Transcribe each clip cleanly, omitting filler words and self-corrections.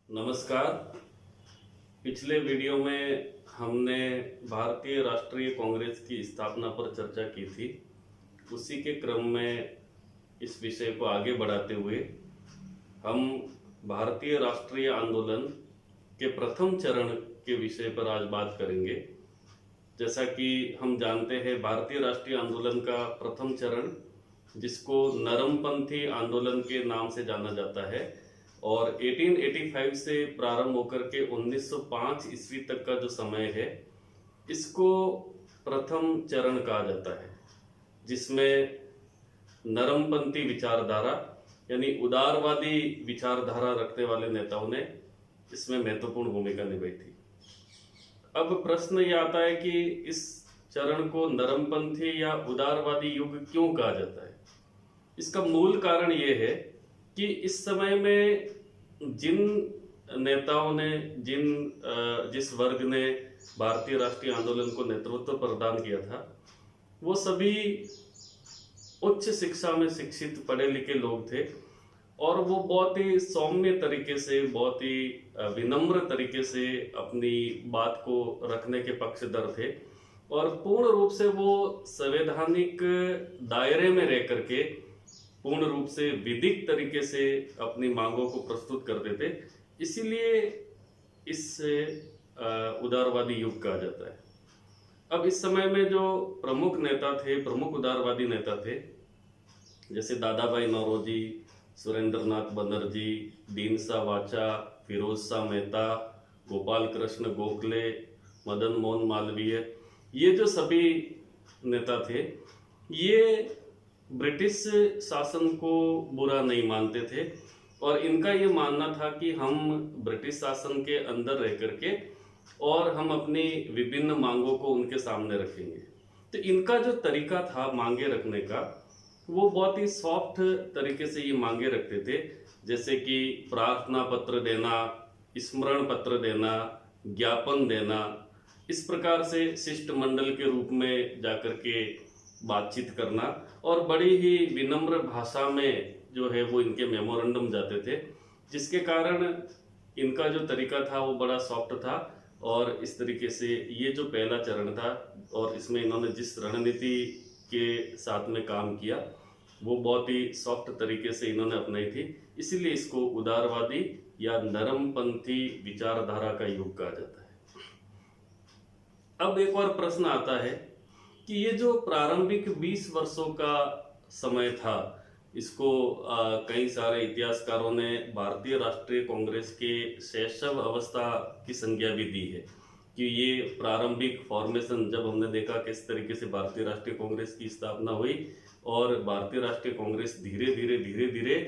नमस्कार। पिछले वीडियो में हमने भारतीय राष्ट्रीय कांग्रेस की स्थापना पर चर्चा की थी। उसी के क्रम में इस विषय को आगे बढ़ाते हुए हम भारतीय राष्ट्रीय आंदोलन के प्रथम चरण के विषय पर आज बात करेंगे। जैसा कि हम जानते हैं, भारतीय राष्ट्रीय आंदोलन का प्रथम चरण, जिसको नरमपंथी आंदोलन के नाम से जाना जाता है, और 1885 से प्रारंभ होकर के 1905 ईस्वी तक का जो समय है, इसको प्रथम चरण कहा जाता है, जिसमें नरमपंथी विचारधारा यानी उदारवादी विचारधारा रखने वाले नेताओं ने इसमें महत्वपूर्ण भूमिका निभाई थी। अब प्रश्न ये आता है कि इस चरण को नरमपंथी या उदारवादी युग क्यों कहा जाता है। इसका मूल कारण ये है कि इस समय में जिन नेताओं ने, जिस वर्ग ने भारतीय राष्ट्रीय आंदोलन को नेतृत्व प्रदान किया था, वो सभी उच्च शिक्षा में शिक्षित पढ़े लिखे लोग थे, और वो बहुत ही सौम्य तरीके से, बहुत ही विनम्र तरीके से अपनी बात को रखने के पक्षधर थे, और पूर्ण रूप से वो संवैधानिक दायरे में रह करके पूर्ण रूप से विधिक तरीके से अपनी मांगों को प्रस्तुत करते थे। इसीलिए इससे उदारवादी युग कहा जाता है। अब इस समय में जो प्रमुख नेता थे, प्रमुख उदारवादी नेता थे, जैसे दादा भाई नौरोजी, सुरेंद्रनाथ बनर्जी, दीनसा वाचा, फिरोज शाह मेहता, गोपाल कृष्ण गोखले, मदन मोहन मालवीय, ये जो सभी नेता थे, ये ब्रिटिश शासन को बुरा नहीं मानते थे, और इनका ये मानना था कि हम ब्रिटिश शासन के अंदर रह करके और हम अपनी विभिन्न मांगों को उनके सामने रखेंगे। तो इनका जो तरीका था मांगे रखने का, वो बहुत ही सॉफ्ट तरीके से ये मांगे रखते थे। जैसे कि प्रार्थना पत्र देना, स्मरण पत्र देना, ज्ञापन देना, इस प्रकार से शिष्टमंडल के रूप में जाकर के बातचीत करना, और बड़ी ही विनम्र भाषा में जो है वो इनके मेमोरेंडम जाते थे, जिसके कारण इनका जो तरीका था वो बड़ा सॉफ्ट था। और इस तरीके से ये जो पहला चरण था, और इसमें इन्होंने जिस रणनीति के साथ में काम किया, वो बहुत ही सॉफ्ट तरीके से इन्होंने अपनाई थी। इसीलिए इसको उदारवादी या नरमपंथी विचारधारा का युग कहा जाता है। अब एक और प्रश्न आता है कि ये जो प्रारंभिक 20 वर्षों का समय था, इसको कई सारे इतिहासकारों ने भारतीय राष्ट्रीय कांग्रेस के शैशव अवस्था की संज्ञा भी दी है, कि ये प्रारंभिक फॉर्मेशन, जब हमने देखा किस तरीके से भारतीय राष्ट्रीय कांग्रेस की स्थापना हुई, और भारतीय राष्ट्रीय कांग्रेस धीरे धीरे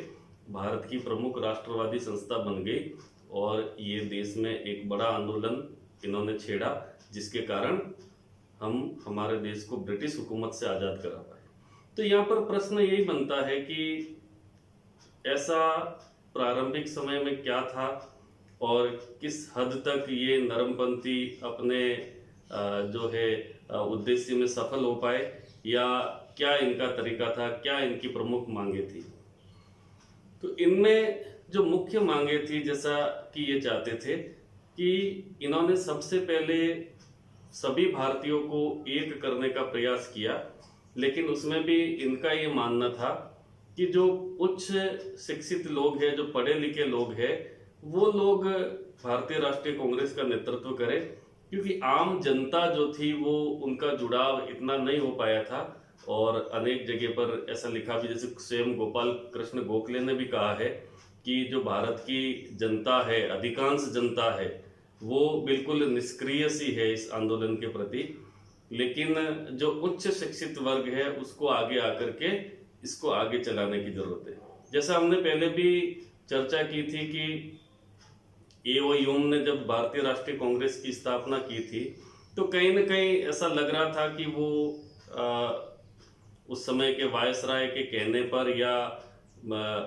भारत की प्रमुख राष्ट्रवादी संस्था बन गई, और ये देश में एक बड़ा आंदोलन इन्होंने छेड़ा, जिसके कारण हम हमारे देश को ब्रिटिश हुकूमत से आज़ाद करा पाए। तो यहाँ पर प्रश्न यही बनता है कि ऐसा प्रारंभिक समय में क्या था, और किस हद तक ये नरमपंथी अपने जो है उद्देश्य में सफल हो पाए, या क्या इनका तरीका था, क्या इनकी प्रमुख मांगे थी। तो इनमें जो मुख्य मांगे थी, जैसा कि ये चाहते थे कि इन्होंने सबसे पहले सभी भारतीयों को एक करने का प्रयास किया, लेकिन उसमें भी इनका ये मानना था कि जो उच्च शिक्षित लोग हैं, जो पढ़े लिखे लोग हैं, वो लोग भारतीय राष्ट्रीय कांग्रेस का नेतृत्व करें, क्योंकि आम जनता जो थी वो उनका जुड़ाव इतना नहीं हो पाया था। और अनेक जगह पर ऐसा लिखा भी, जैसे स्वयं गोपाल कृष्ण गोखले ने भी कहा है कि जो भारत की जनता है, अधिकांश जनता है, वो बिल्कुल निष्क्रिय सी है इस आंदोलन के प्रति, लेकिन जो उच्च शिक्षित वर्ग है उसको आगे आकर के इसको आगे चलाने की जरूरत है। जैसा हमने पहले भी चर्चा की थी कि एओ ह्यूम ने जब भारतीय राष्ट्रीय कांग्रेस की स्थापना की थी, तो कहीं न कहीं ऐसा लग रहा था कि वो उस समय के वायसराय के कहने पर या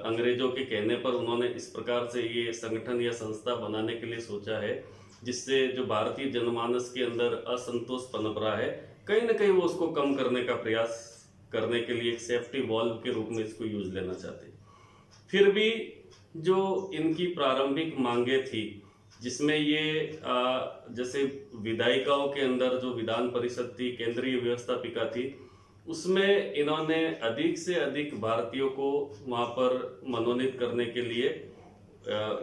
अंग्रेजों के कहने पर उन्होंने इस प्रकार से ये संगठन या संस्था बनाने के लिए सोचा है, जिससे जो भारतीय जनमानस के अंदर असंतोष पनप रहा है, कहीं ना कहीं वो उसको कम करने का प्रयास करने के लिए एक सेफ्टी वॉल्व के रूप में इसको यूज लेना चाहते हैं। फिर भी जो इनकी प्रारंभिक मांगे थी, जिसमें ये जैसे विधायिकाओं के अंदर जो विधान परिषद थी, केंद्रीय व्यवस्थापिका थी, उसमें इन्होंने अधिक से अधिक भारतीयों को वहां पर मनोनीत करने के लिए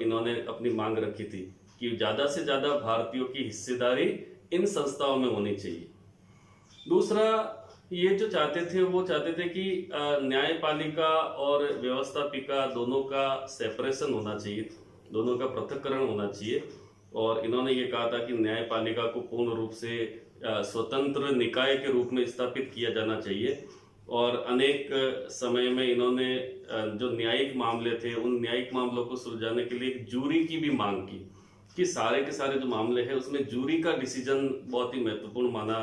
इन्होंने अपनी मांग रखी थी कि ज़्यादा से ज़्यादा भारतीयों की हिस्सेदारी इन संस्थाओं में होनी चाहिए। दूसरा, ये जो चाहते थे वो चाहते थे कि न्यायपालिका और व्यवस्थापिका दोनों का सेपरेशन होना चाहिए, दोनों का पृथक्करण होना चाहिए। और इन्होंने ये कहा था कि न्यायपालिका को पूर्ण रूप से स्वतंत्र निकाय के रूप में स्थापित किया जाना चाहिए। और अनेक समय में इन्होंने जो न्यायिक मामले थे उन न्यायिक मामलों को सुलझाने के लिए एक जूरी की भी मांग की कि सारे के सारे जो मामले हैं उसमें जूरी का डिसीजन बहुत ही महत्वपूर्ण माना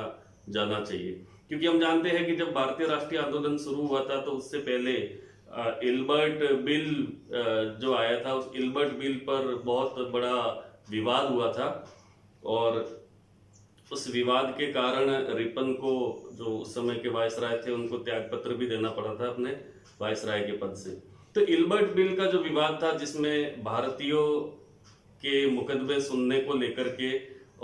जाना चाहिए। क्योंकि हम जानते हैं कि जब भारतीय राष्ट्रीय आंदोलन शुरू हुआ था तो उससे पहले इल्बर्ट बिल जो आया था, उस इल्बर्ट बिल पर बहुत बड़ा विवाद हुआ था और उस विवाद के कारण रिपन को, जो उस समय के वायसराय थे, उनको त्यागपत्र भी देना पड़ा था अपने वायसराय के पद से। तो इल्बर्ट बिल का जो विवाद था, जिसमें भारतीयों के मुकदमे सुनने को लेकर के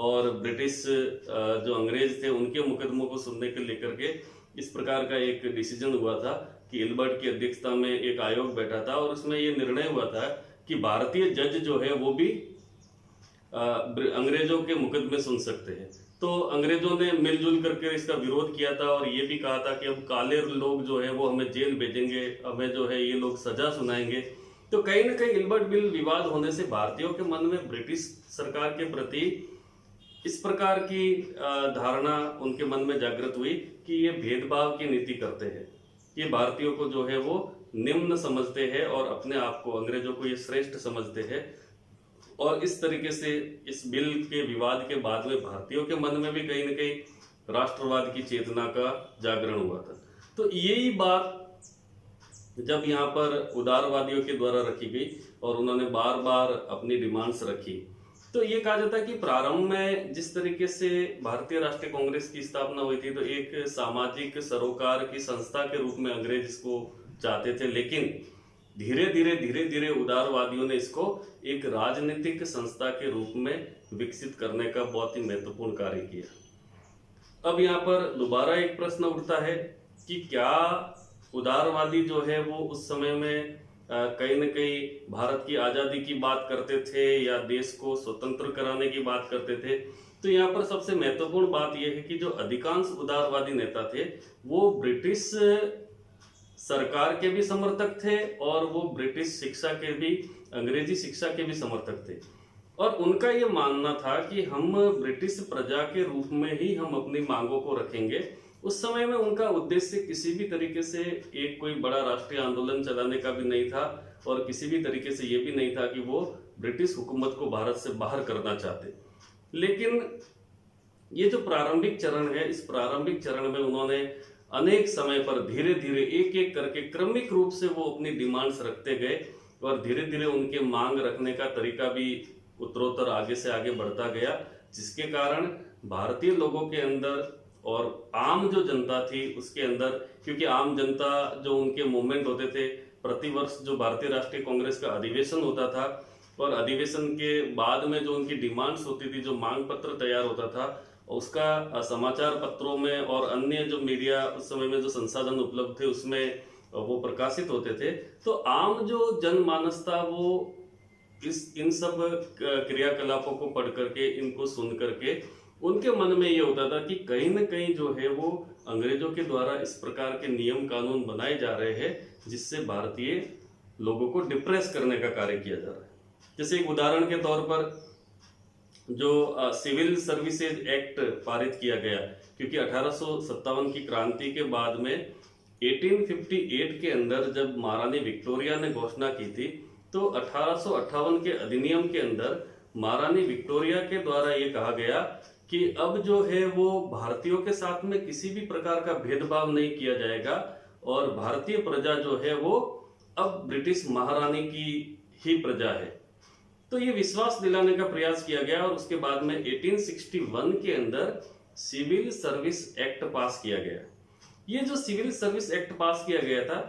और ब्रिटिश जो अंग्रेज थे उनके मुकदमों को सुनने के लेकर के इस प्रकार का एक डिसीजन हुआ था कि इल्बर्ट की अध्यक्षता में एक आयोग बैठा था और उसमें ये निर्णय हुआ था कि भारतीय जज जो है वो भी अंग्रेजों के मुकदमे सुन सकते हैं। तो अंग्रेजों ने मिलजुल करके इसका विरोध किया था और ये भी कहा था कि अब काले लोग जो है वो हमें जेल भेजेंगे, हमें जो है ये लोग सजा सुनाएंगे। तो कहीं ना कहीं इल्बर्ट बिल विवाद होने से भारतीयों के मन में ब्रिटिश सरकार के प्रति इस प्रकार की धारणा उनके मन में जागृत हुई कि ये भेदभाव की नीति करते हैं, ये भारतीयों को जो है वो निम्न समझते हैं और अपने आप को, अंग्रेजों को ये श्रेष्ठ समझते हैं। और इस तरीके से इस बिल के विवाद के बाद में भारतीयों के मन में भी कहीं ना कहीं राष्ट्रवाद की चेतना का जागरण हुआ था। तो यही बात जब यहाँ पर उदारवादियों के द्वारा रखी गई और उन्होंने बार बार अपनी डिमांड्स रखी, तो ये कहा जाता है कि प्रारंभ में जिस तरीके से भारतीय राष्ट्रीय कांग्रेस की स्थापना हुई थी तो एक सामाजिक सरोकार की संस्था के रूप में अंग्रेज इसको चाहते थे, लेकिन धीरे धीरे उदारवादियों ने इसको एक राजनीतिक संस्था के रूप में विकसित करने का बहुत ही महत्वपूर्ण कार्य किया। अब यहाँ पर दोबारा एक प्रश्न उठता है कि क्या उदारवादी जो है वो उस समय में कहीं न कहीं भारत की आज़ादी की बात करते थे या देश को स्वतंत्र कराने की बात करते थे? तो यहाँ पर सबसे महत्वपूर्ण बात यह है कि जो अधिकांश उदारवादी नेता थे वो ब्रिटिश सरकार के भी समर्थक थे और वो ब्रिटिश शिक्षा के भी, अंग्रेजी शिक्षा के भी समर्थक थे। और उनका ये मानना था कि हम ब्रिटिश प्रजा के रूप में ही हम अपनी मांगों को रखेंगे। उस समय में उनका उद्देश्य किसी भी तरीके से एक कोई बड़ा राष्ट्रीय आंदोलन चलाने का भी नहीं था और किसी भी तरीके से ये भी नहीं था कि वो ब्रिटिश हुकूमत को भारत से बाहर करना चाहते। लेकिन ये जो प्रारंभिक चरण है, इस प्रारंभिक चरण में उन्होंने अनेक समय पर धीरे धीरे एक एक करके क्रमिक रूप से वो अपनी डिमांड्स रखते गए और धीरे धीरे उनके मांग रखने का तरीका भी उत्तरोत्तर आगे से आगे बढ़ता गया, जिसके कारण भारतीय लोगों के अंदर और आम जो जनता थी उसके अंदर, क्योंकि आम जनता जो उनके मूवमेंट होते थे, प्रतिवर्ष जो भारतीय राष्ट्रीय कांग्रेस का अधिवेशन होता था और अधिवेशन के बाद में जो उनकी डिमांड्स होती थी, जो मांग पत्र तैयार होता था, उसका समाचार पत्रों में और अन्य जो मीडिया उस समय में जो संसाधन उपलब्ध थे उसमें वो प्रकाशित होते थे। तो आम जो जनमानस था वो इन सब क्रियाकलापों को पढ़ करके, इनको सुन करके उनके मन में ये होता था कि कहीं न कहीं जो है वो अंग्रेजों के द्वारा इस प्रकार के नियम कानून बनाए जा रहे हैं जिससे भारतीय लोगों को डिप्रेस करने का कार्य किया जा रहा है। जैसे एक उदाहरण के तौर पर जो सिविल सर्विसेज एक्ट पारित किया गया, क्योंकि 1857 की क्रांति के बाद में 1858 के अंदर जब महारानी विक्टोरिया ने घोषणा की थी तो 1858 के अधिनियम के अंदर महारानी विक्टोरिया के द्वारा ये कहा गया कि अब जो है वो भारतीयों के साथ में किसी भी प्रकार का भेदभाव नहीं किया जाएगा और भारतीय प्रजा जो है वो अब ब्रिटिश महारानी की ही प्रजा है। तो ये विश्वास दिलाने का प्रयास किया गया और उसके बाद में 1861 के अंदर सिविल सर्विस एक्ट पास किया गया। ये जो सिविल सर्विस एक्ट पास किया गया था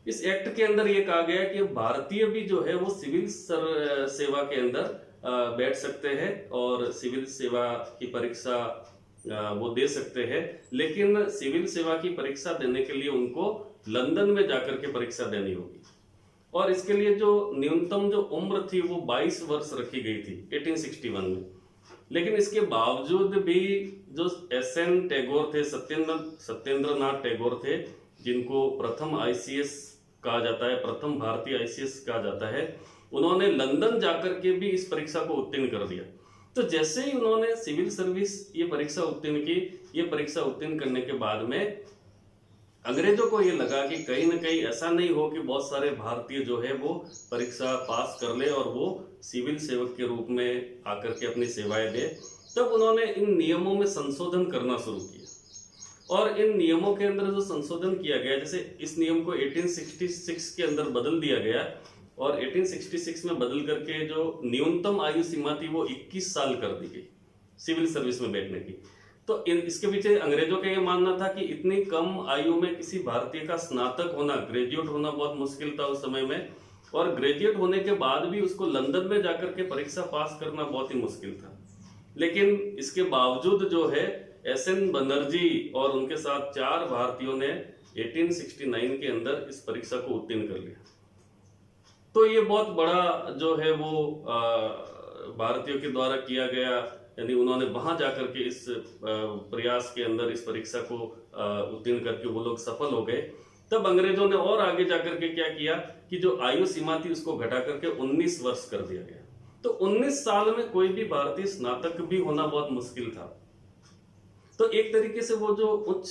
इस एक्ट के अंदर ये कहा गया कि भारतीय भी जो है वो सिविल सेवा के अंदर बैठ सकते हैं और सिविल सेवा की परीक्षा वो दे सकते हैं, लेकिन सिविल सेवा की परीक्षा देने के लिए उनको लंदन में जाकर के परीक्षा देनी होगी। और इसके लिए जो न्यूनतम जो उम्र थी वो 22 वर्ष रखी गई थी 1861 में। लेकिन इसके बावजूद भी जो SN टैगोर थे, सत्येंद्रनाथ टैगोर थे, जिनको प्रथम ICS कहा जाता है, प्रथम भारतीय ICS कहा जाता है, उन्होंने लंदन जाकर के भी इस परीक्षा को उत्तीर्ण कर दिया। तो जैसे ही उन्होंने सिविल सर्विस ये परीक्षा उत्तीर्ण की, ये परीक्षा उत्तीर्ण करने के बाद में अंग्रेजों को ये लगा कि कहीं ना कहीं ऐसा नहीं हो कि बहुत सारे भारतीय जो है वो परीक्षा पास कर ले और वो सिविल सेवक के रूप में आकर के अपनी सेवाएं दे। तब उन्होंने इन नियमों में संशोधन करना शुरू किया और इन नियमों के अंदर जो संशोधन किया गया, जैसे इस नियम को 1866 के अंदर बदल दिया गया और 1866 में बदल करके जो न्यूनतम आयु सीमा थी वो 21 साल कर दी गई सिविल सर्विस में बैठने की। तो इसके पीछे अंग्रेजों का ये मानना था कि इतनी कम आयु में किसी भारतीय का स्नातक होना, ग्रेजुएट होना बहुत मुश्किल था उस समय में, और ग्रेजुएट होने के बाद भी उसको लंदन में जाकर के परीक्षा पास करना बहुत ही मुश्किल था। लेकिन इसके बावजूद जो है SN बनर्जी और उनके साथ 4 भारतीयों ने 1869 के अंदर इस परीक्षा को उत्तीर्ण कर लिया। तो ये बहुत बड़ा जो है वो भारतीयों के द्वारा किया गया, यानी उन्होंने वहां जाकर के इस प्रयास के अंदर इस परीक्षा को उत्तीर्ण करके वो लोग सफल हो गए। तब अंग्रेजों ने और आगे जाकर के क्या किया कि जो आयु सीमा थी उसको घटा करके 19 वर्ष कर दिया गया। तो 19 साल में कोई भी भारतीय स्नातक भी होना बहुत मुश्किल था। तो एक तरीके से वो जो उच्च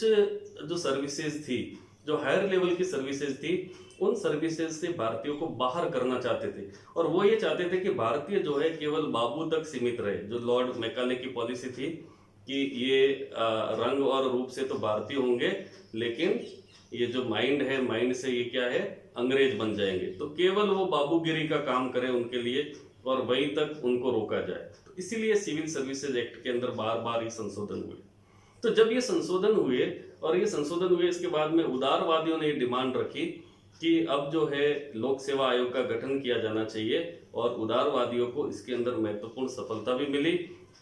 जो सर्विसेज थी, जो हायर लेवल की सर्विसेज थी, उन सर्विसेज से भारतीयों को बाहर करना चाहते थे और वो ये चाहते थे कि भारतीय जो है केवल बाबू तक सीमित रहे। जो लॉर्ड मैकाले की पॉलिसी थी कि ये रंग और रूप से तो भारतीय होंगे, लेकिन ये जो माइंड है, माइंड से ये क्या है, अंग्रेज बन जाएंगे। तो केवल वो बाबूगिरी का काम करे उनके लिए और वहीं तक उनको रोका जाए। तो इसीलिए सिविल सर्विसेज एक्ट के अंदर बार बार ये संशोधन हुए। तो जब ये संशोधन हुए और ये संशोधन हुए इसके बाद में उदारवादियों ने ये डिमांड रखी कि अब जो है लोक सेवा आयोग का गठन किया जाना चाहिए और उदारवादियों को इसके अंदर महत्वपूर्ण सफलता भी मिली।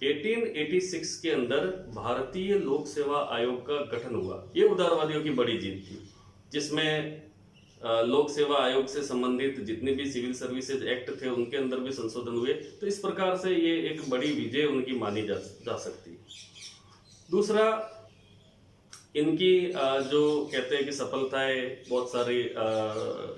1886 के अंदर भारतीय लोक सेवा आयोग का गठन हुआ। ये उदारवादियों की बड़ी जीत थी, जिसमें लोक सेवा आयोग से संबंधित जितने भी सिविल सर्विसेज एक्ट थे उनके अंदर भी संशोधन हुए। तो इस प्रकार से ये एक बड़ी विजय उनकी मानी जा सकती है। दूसरा, इनकी जो कहते हैं कि सफलताएं, बहुत सारे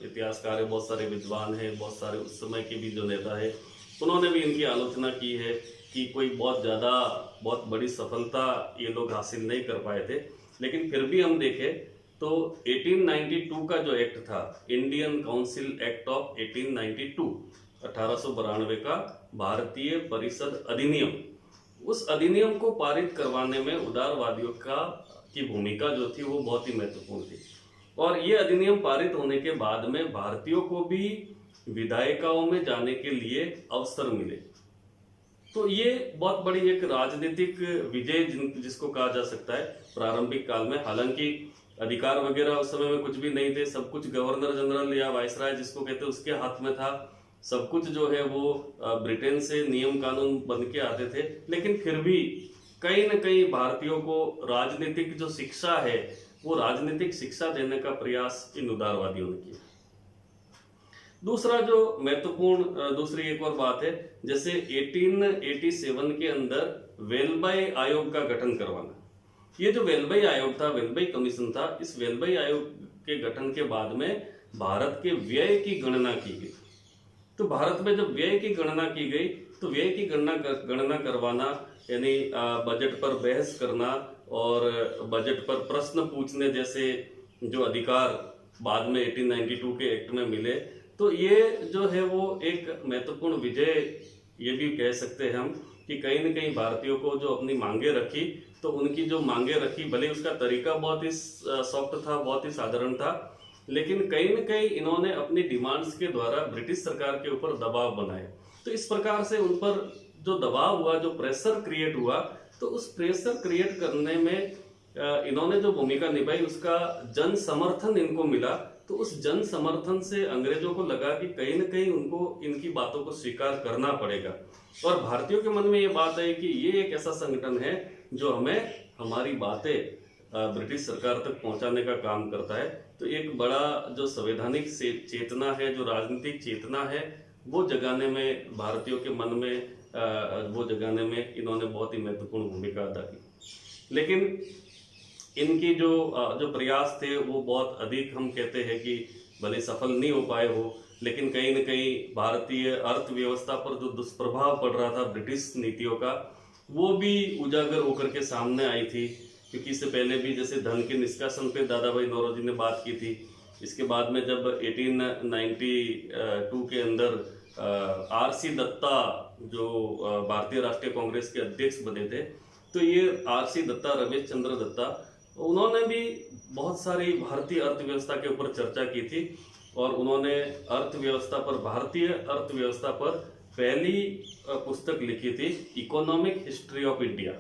इतिहासकार है, बहुत सारे विद्वान हैं, बहुत सारे उस समय के भी जो नेता है, उन्होंने भी इनकी आलोचना की है कि कोई बहुत बड़ी सफलता ये लोग हासिल नहीं कर पाए थे। लेकिन फिर भी हम देखें तो 1892 का जो एक्ट था, इंडियन काउंसिल एक्ट ऑफ 1892, 1892 का भारतीय परिषद अधिनियम, उस अधिनियम को पारित करवाने में उदारवादियों की भूमिका जो थी वो बहुत ही महत्वपूर्ण थी। और ये अधिनियम पारित होने के बाद में भारतीयों को भी विधायिकाओं में जाने के लिए अवसर मिले। तो ये बहुत बड़ी एक राजनीतिक विजय जिसको कहा जा सकता है प्रारंभिक काल में। हालांकि अधिकार वगैरह उस समय में कुछ भी नहीं थे, सब कुछ गवर्नर जनरल या वायसराय जिसको कहते हैं उसके हाथ में था। सब कुछ जो है वो ब्रिटेन से नियम कानून बन के आते थे। लेकिन फिर भी कहीं न कहीं भारतीयों को राजनीतिक जो शिक्षा है वो राजनीतिक शिक्षा देने का प्रयास इन उदारवादियों ने किया। दूसरा जो महत्वपूर्ण दूसरी एक और बात है, जैसे 1887 के अंदर वेलबाई आयोग का गठन करवाना। ये जो वेलबाई आयोग था, वेलबाई कमीशन था, इस वेलबाई आयोग के गठन के बाद में भारत के व्यय की गणना की गई। तो भारत में जब व्यय की गणना की गई तो व्यय की गणना करवाना, यानी बजट पर बहस करना और बजट पर प्रश्न पूछने जैसे जो अधिकार बाद में 1892 के एक्ट में मिले, तो ये जो है वो एक महत्वपूर्ण विजय ये भी कह सकते हैं हम कि कहीं न कहीं भारतीयों को जो अपनी मांगे रखी, तो उनकी जो मांगे रखी, भले उसका तरीका बहुत ही सॉफ्ट था, बहुत ही साधारण था, लेकिन कहीं न कहीं इन्होंने अपनी डिमांड्स के द्वारा ब्रिटिश सरकार के ऊपर दबाव बनाए। तो इस प्रकार से उन पर जो दबाव हुआ, जो प्रेशर क्रिएट हुआ, तो उस प्रेशर क्रिएट करने में इन्होंने जो भूमिका निभाई उसका जन समर्थन इनको मिला तो उस जन समर्थन से अंग्रेजों को लगा कि कहीं न कहीं उनको इनकी बातों को स्वीकार करना पड़ेगा। और भारतीयों के मन में ये बात है कि ये एक ऐसा संगठन है जो हमें हमारी बातें ब्रिटिश सरकार तक पहुंचाने का काम करता है। तो एक बड़ा जो संवैधानिक चेतना है, जो राजनीतिक चेतना है, वो जगाने में भारतीयों के मन में वो जगाने में इन्होंने बहुत ही महत्वपूर्ण भूमिका अदा की। लेकिन इनकी जो प्रयास थे वो बहुत अधिक, हम कहते हैं कि भले सफल नहीं हो पाए हो, लेकिन कहीं न कहीं भारतीय अर्थव्यवस्था पर जो दुष्प्रभाव पड़ रहा था ब्रिटिश नीतियों का, वो भी उजागर होकर के सामने आई थी। क्योंकि इससे पहले भी जैसे धन के निष्कासन पे दादा भाई नौरोजी ने बात की थी। इसके बाद में जब 1892 के अंदर आर.सी. दत्ता जो भारतीय राष्ट्रीय कांग्रेस के अध्यक्ष बने थे, तो ये आर.सी. दत्ता, रमेश चंद्र दत्ता, उन्होंने भी बहुत सारी भारतीय अर्थव्यवस्था के ऊपर चर्चा की थी और उन्होंने अर्थव्यवस्था पर, भारतीय अर्थव्यवस्था पर पहली पुस्तक लिखी थी, इकोनॉमिक हिस्ट्री ऑफ इंडिया।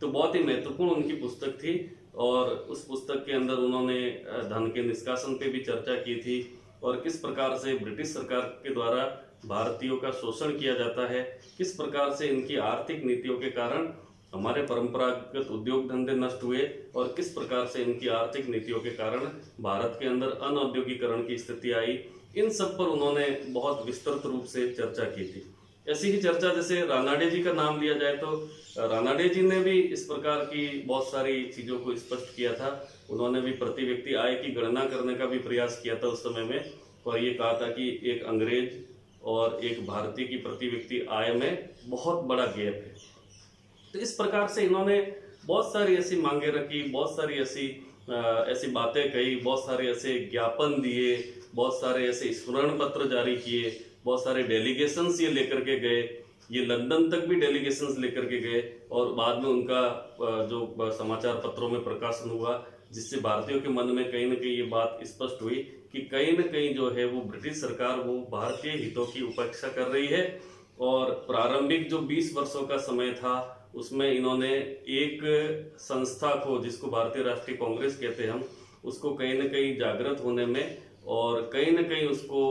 तो बहुत ही महत्वपूर्ण उनकी पुस्तक थी और उस पुस्तक के अंदर उन्होंने धन के निष्कासन पे भी चर्चा की थी और किस प्रकार से ब्रिटिश सरकार के द्वारा भारतीयों का शोषण किया जाता है, किस प्रकार से इनकी आर्थिक नीतियों के कारण हमारे परंपरागत उद्योग धंधे नष्ट हुए और किस प्रकार से इनकी आर्थिक नीतियों के कारण भारत के अंदर अनौद्योगिकरण की स्थिति आई। इन सब पर उन्होंने बहुत विस्तृत रूप से चर्चा की थी। ऐसी ही चर्चा, जैसे रानाडे जी का नाम लिया जाए तो रानाडे जी ने भी इस प्रकार की बहुत सारी चीज़ों को स्पष्ट किया था। उन्होंने भी प्रति व्यक्ति आय की गणना करने का भी प्रयास किया था उस समय में और ये कहा था कि एक अंग्रेज और एक भारतीय की प्रति व्यक्ति आय में बहुत बड़ा गैप है। तो इस प्रकार से इन्होंने बहुत सारी ऐसी मांगे रखी, बहुत सारी ऐसी बातें कही, बहुत सारे ऐसे ज्ञापन दिए, बहुत सारे ऐसे स्मरण पत्र जारी किए, बहुत सारे डेलीगेशंस ये लेकर के गए, ये लंदन तक भी डेलीगेशंस लेकर के गए और बाद में उनका जो समाचार पत्रों में प्रकाशन हुआ, जिससे भारतीयों के मन में कहीं न कहीं ये बात स्पष्ट हुई कि कहीं न कहीं जो है वो ब्रिटिश सरकार वो भारतीय हितों की उपेक्षा कर रही है। और प्रारंभिक जो 20 वर्षों का समय था उसमें इन्होंने एक संस्था को, जिसको भारतीय राष्ट्रीय कांग्रेस कहते हैं हम, उसको कहीं न कहीं जागृत होने में और कहीं न कहीं उसको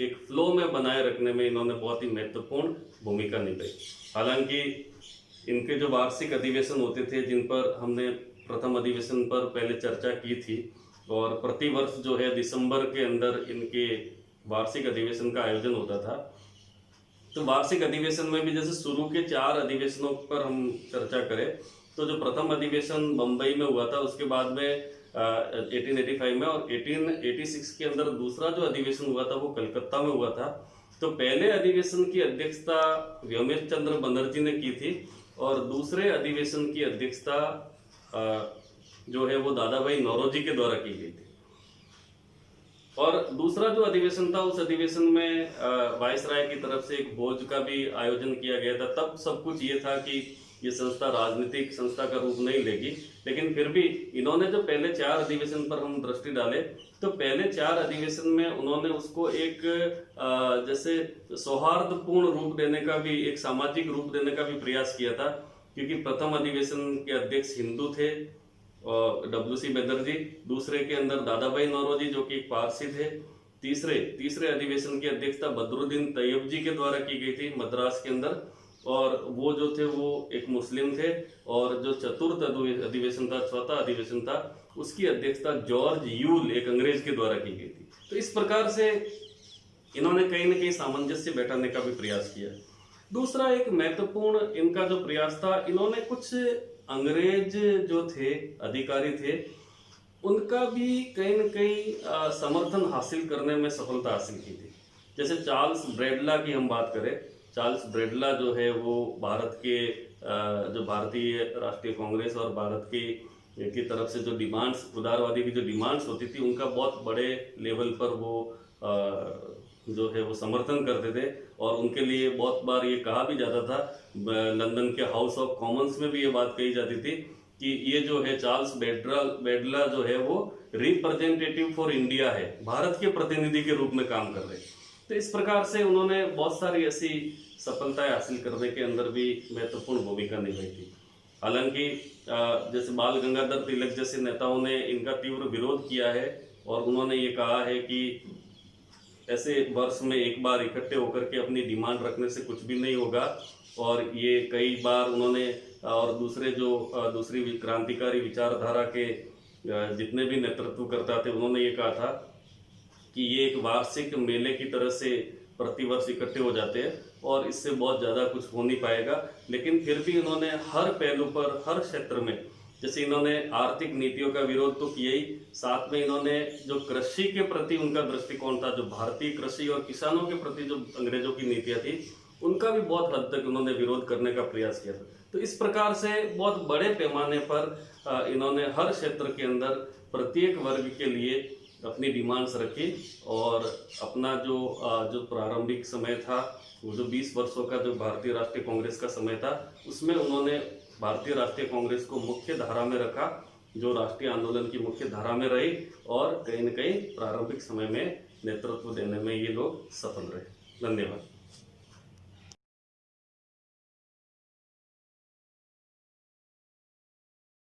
एक फ्लो में बनाए रखने में इन्होंने बहुत ही महत्वपूर्ण भूमिका निभाई। हालांकि इनके जो वार्षिक अधिवेशन होते थे, जिन पर हमने प्रथम अधिवेशन पर पहले चर्चा की थी, और प्रतिवर्ष जो है दिसंबर के अंदर इनके वार्षिक अधिवेशन का आयोजन होता था। तो वार्षिक अधिवेशन में भी जैसे शुरू के 4 अधिवेशनों पर हम चर्चा करें तो जो प्रथम अधिवेशन बम्बई में हुआ था, उसके बाद में 1885 में और 1886 के अंदर दूसरा जो अधिवेशन हुआ था वो कलकत्ता में हुआ था। तो पहले अधिवेशन की अध्यक्षता व्योमेश चंद्र बनर्जी ने की थी और दूसरे अधिवेशन की अध्यक्षता जो है वो दादा भाई नौरोजी के द्वारा की गई थी। और दूसरा जो अधिवेशन था, उस अधिवेशन में वायसराय की तरफ से एक भोज का भी आयोजन किया गया था। तब सब कुछ ये था कि ये संस्था राजनीतिक संस्था का रूप नहीं लेगी, लेकिन फिर भी इन्होंने जो पहले 4 अधिवेशन पर हम दृष्टि डाले तो पहले 4 अधिवेशन में उन्होंने उसको एक जैसे सौहार्दपूर्ण रूप देने का भी, एक सामाजिक रूप देने का भी प्रयास किया था। क्योंकि प्रथम अधिवेशन के अध्यक्ष हिंदू थे और W.C. बनर्जी, दूसरे के अंदर दादा भाई नौरोजी जो कि एक पारसी थे, तीसरे अधिवेशन की अध्यक्षता बदरुद्दीन तैयब जी के द्वारा की गई थी मद्रास के अंदर, और वो जो थे वो एक मुस्लिम थे। और जो चतुर्थ अधिवेशन था, चौथा अधिवेशन था, उसकी अध्यक्षता जॉर्ज यूल, एक अंग्रेज के द्वारा की गई थी। तो इस प्रकार से इन्होंने कहीं न कहीं सामंजस्य बैठाने का भी प्रयास किया। दूसरा एक महत्वपूर्ण इनका जो प्रयास था, इन्होंने कुछ अंग्रेज जो थे, अधिकारी थे, उनका भी कहीं न कहीं समर्थन हासिल करने में सफलता हासिल की थी। जैसे चार्ल्स ब्रैडला की हम बात करें, चार्ल्स ब्रैडला जो है वो भारत के जो भारतीय राष्ट्रीय कांग्रेस और भारत की तरफ से जो डिमांड्स, उदारवादी की जो डिमांड्स होती थी, उनका बहुत बड़े लेवल पर वो जो है वो समर्थन करते थे। और उनके लिए बहुत बार ये कहा भी जाता था, लंदन के हाउस ऑफ कॉमन्स में भी ये बात कही जाती थी कि ये जो है चार्ल्स ब्रैडला जो है वो रिप्रेजेंटेटिव फॉर इंडिया है, भारत के प्रतिनिधि के रूप में काम कर रहे हैं। तो इस प्रकार से उन्होंने बहुत सारी ऐसी सफलताएं हासिल करने के अंदर भी महत्वपूर्ण भूमिका निभाई थी। हालांकि जैसे बाल गंगाधर तिलक जैसे नेताओं ने इनका तीव्र विरोध किया है और उन्होंने ये कहा है कि ऐसे वर्ष में एक बार इकट्ठे होकर के अपनी डिमांड रखने से कुछ भी नहीं होगा। और ये कई बार उन्होंने और दूसरे जो दूसरी क्रांतिकारी विचारधारा के जितने भी नेतृत्वकर्ता थे, उन्होंने ये कहा था कि ये एक वार्षिक मेले की तरह से प्रतिवर्ष इकट्ठे हो जाते हैं और इससे बहुत ज़्यादा कुछ हो नहीं पाएगा। लेकिन फिर भी इन्होंने हर पहलू पर, हर क्षेत्र में, जैसे इन्होंने आर्थिक नीतियों का विरोध तो किया ही, साथ में इन्होंने जो कृषि के प्रति उनका दृष्टिकोण था, जो भारतीय कृषि और किसानों के प्रति जो अंग्रेजों की नीतियां थी, उनका भी बहुत हद तक उन्होंने विरोध करने का प्रयास किया था। तो इस प्रकार से बहुत बड़े पैमाने पर इन्होंने हर क्षेत्र के अंदर प्रत्येक वर्ग के लिए अपनी डिमांड्स रखी और अपना जो प्रारंभिक समय था, वो जो 20 वर्षों का जो भारतीय राष्ट्रीय कांग्रेस का समय था, उसमें उन्होंने भारतीय राष्ट्रीय कांग्रेस को मुख्य धारा में रखा, जो राष्ट्रीय आंदोलन की मुख्य धारा में रही और कहीं न कहीं प्रारंभिक समय में नेतृत्व देने में ये लोग सफल रहे। धन्यवाद।